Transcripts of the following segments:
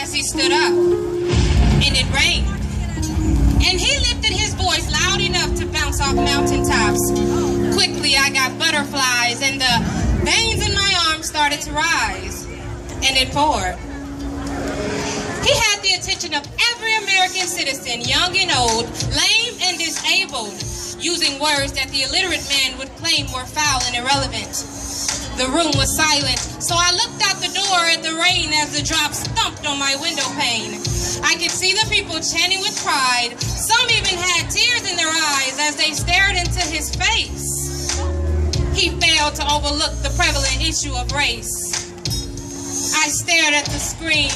as he stood up, and it rained. And he lifted his voice loud enough to bounce off mountaintops. Quickly, I got butterflies, and the veins in my arms started to rise, and it poured. He had the attention of every American citizen, young and old, lame and disabled, using words that the illiterate man would claim were foul and irrelevant. The room was silent, so I looked out the door at the rain as the drops thumped on my window pane. I could see the people chanting with pride. Some even had tears in their eyes as they stared into his face. He failed to overlook the prevalent issue of race. I stared at the screen.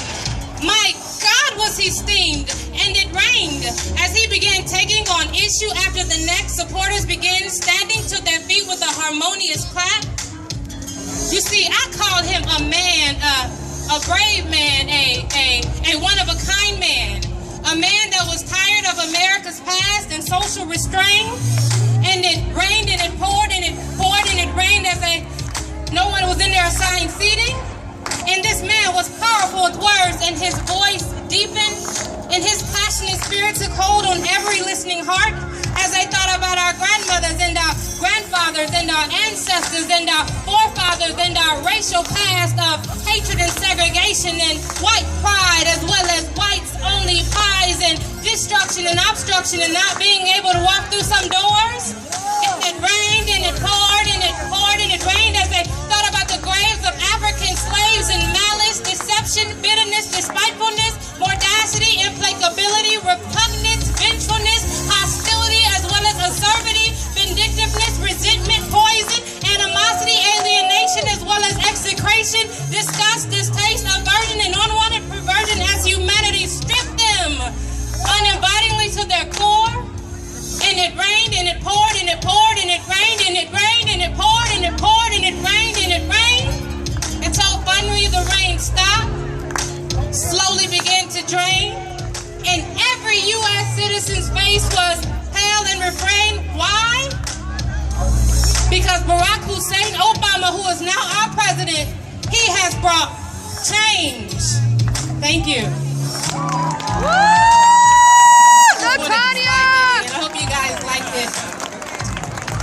My God, was he steamed, and it rained. As he began taking on issue after the next, supporters began standing to their feet with a harmonious clap. You see, I called him a man, a brave man, a one-of-a-kind man, a man that was tired of America's past and social restraint. And it rained and it poured and it poured and it rained as no one was in there assigned seating. And this man was powerful with words, and his voice deepened, and his passionate spirit took hold on every listening heart as I thought about our grandmothers and our grandfathers and our ancestors and our forefathers and our racial past of hatred and segregation and white pride, as well as whites-only pies and destruction and obstruction and not being able to walk through some doors. It rained and it poured and it poured and it rained as I thought about the graves of African slaves and malice, deception, bitterness, despitefulness, mordacity, implacability, repugnance, vengefulness, hostility, as well as acerbity, vindictiveness, resentment, poison, animosity, alienation, as well as execration, disgust, distaste, aversion, and unwanted perversion as humanity stripped them uninvitingly to their core. And it rained and it poured and it poured and it rained and it rained and it poured and it poured and it rained and it rained until finally the rain stopped, slowly began to drain, and every U.S. citizen's face was pale and refrained. Why? Because Barack Hussein Obama, who is now our president, he has brought change. Thank you.